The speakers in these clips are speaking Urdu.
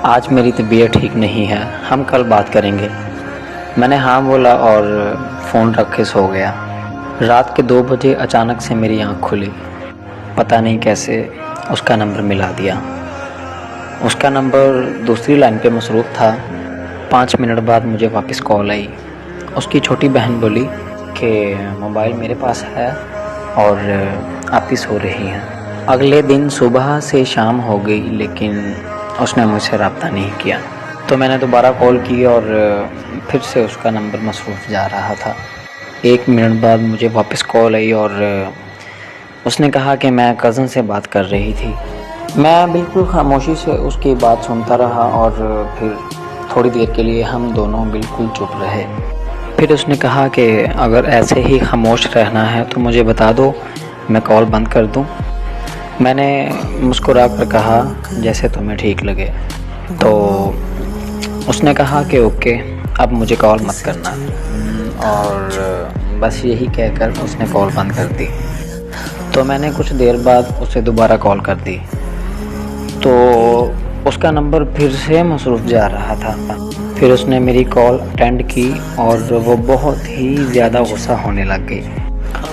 آج میری طبیعت ٹھیک نہیں ہے، ہم کل بات کریں گے۔ میں نے ہاں بولا اور فون رکھ کے سو گیا۔ رات کے 2 بجے اچانک سے میری آنکھ کھلی۔ پتہ نہیں کیسے اس کا نمبر ملا دیا۔ اس کا نمبر دوسری لائن پہ مصروف تھا۔ 5 منٹ بعد مجھے واپس کال آئی۔ اس کی چھوٹی بہن بولی کہ موبائل میرے پاس ہے اور آپ ہی سو رہی ہیں۔ اگلے دن صبح سے شام ہو گئی لیکن اس نے مجھ سے رابطہ نہیں کیا، تو میں نے دوبارہ کال کی اور پھر سے اس کا نمبر مصروف جا رہا تھا۔ 1 منٹ بعد مجھے واپس کال آئی اور اس نے کہا کہ میں کزن سے بات کر رہی تھی۔ میں بالکل خاموشی سے اس کی بات سنتا رہا اور پھر تھوڑی دیر کے لیے ہم دونوں بالکل چپ رہے۔ پھر اس نے کہا کہ اگر ایسے ہی خاموش رہنا ہے تو مجھے بتا دو، میں کال بند کر دوں۔ میں نے مسکرا کر کہا جیسے تمہیں ٹھیک لگے۔ تو اس نے کہا کہ اوکے، اب مجھے کال مت کرنا، اور بس یہی کہہ کر اس نے کال بند کر دی۔ تو میں نے کچھ دیر بعد اسے دوبارہ کال کر دی تو اس کا نمبر پھر سے مصروف جا رہا تھا۔ پھر اس نے میری کال اٹینڈ کی اور وہ بہت ہی زیادہ غصہ ہونے لگ گئی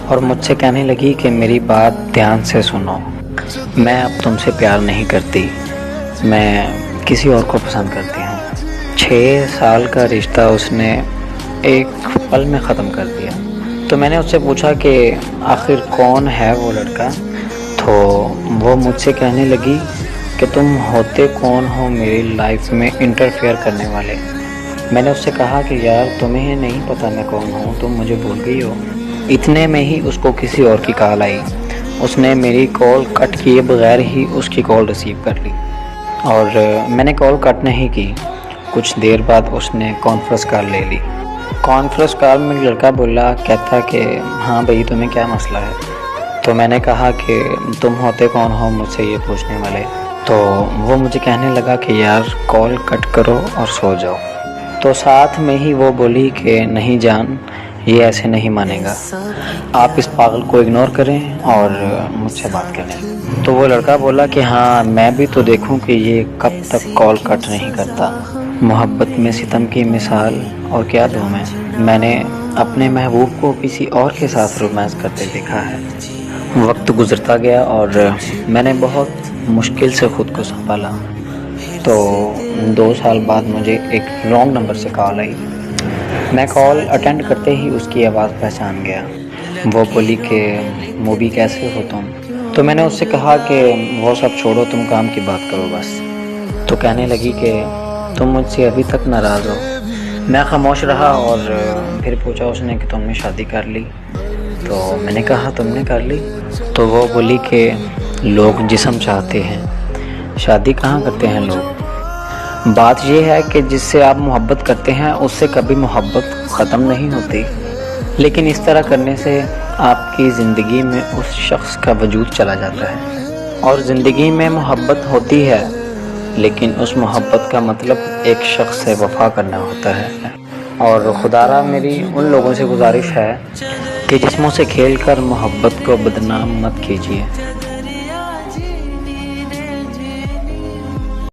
اور مجھ سے کہنے لگی کہ میری بات دھیان سے سنو، میں اب تم سے پیار نہیں کرتی، میں کسی اور کو پسند کرتی ہوں۔ 6 سال کا رشتہ اس نے ایک پل میں ختم کر دیا۔ تو میں نے اس سے پوچھا کہ آخر کون ہے وہ لڑکا، تو وہ مجھ سے کہنے لگی کہ تم ہوتے کون ہو میری لائف میں انٹرفیئر کرنے والے۔ میں نے اس سے کہا کہ یار تمہیں نہیں پتہ میں کون ہوں، تم مجھے بھول گئی ہو۔ اتنے میں ہی اس کو کسی اور کی کال آئی۔ اس نے میری کال کٹ کیے بغیر ہی اس کی کال ریسیو کر لی اور میں نے کال کٹ نہیں کی۔ کچھ دیر بعد اس نے کانفرنس کال لے لی۔ کانفرنس کال میں لڑکا بولا، کہتا کہ ہاں بھائی تمہیں کیا مسئلہ ہے؟ تو میں نے کہا کہ تم ہوتے کون ہو مجھ سے یہ پوچھنے والے؟ تو وہ مجھے کہنے لگا کہ یار کال کٹ کرو اور سو جاؤ۔ تو ساتھ میں ہی وہ بولی کہ نہیں جان، یہ ایسے نہیں مانے گا، آپ اس پاگل کو اگنور کریں اور مجھ سے بات کریں۔ تو وہ لڑکا بولا کہ ہاں میں بھی تو دیکھوں کہ یہ کب تک کال کٹ نہیں کرتا۔ محبت میں ستم کی مثال اور کیا دوں میں نے اپنے محبوب کو کسی اور کے ساتھ رومانس کرتے دیکھا ہے۔ وقت گزرتا گیا اور میں نے بہت مشکل سے خود کو سنبھالا۔ تو 2 سال بعد مجھے ایک رانگ نمبر سے کال آئی۔ میں کال اٹینڈ کرتے ہی اس کی آواز پہچان گیا۔ وہ بولی کہ موبی کیسے ہو تم؟ تو میں نے اس سے کہا کہ وہ سب چھوڑو، تم کام کی بات کرو بس۔ تو کہنے لگی کہ تم مجھ سے ابھی تک ناراض ہو۔ میں خاموش رہا اور پھر پوچھا اس نے کہ تم نے شادی کر لی؟ تو میں نے کہا تم نے کر لی؟ تو وہ بولی کہ لوگ جسم چاہتے ہیں، شادی کہاں کرتے ہیں لوگ۔ بات یہ ہے کہ جس سے آپ محبت کرتے ہیں اس سے کبھی محبت ختم نہیں ہوتی، لیکن اس طرح کرنے سے آپ کی زندگی میں اس شخص کا وجود چلا جاتا ہے۔ اور زندگی میں محبت ہوتی ہے لیکن اس محبت کا مطلب ایک شخص سے وفا کرنا ہوتا ہے۔ اور خدا را میری ان لوگوں سے گزارش ہے کہ جسموں سے کھیل کر محبت کو بدنام مت کیجیے۔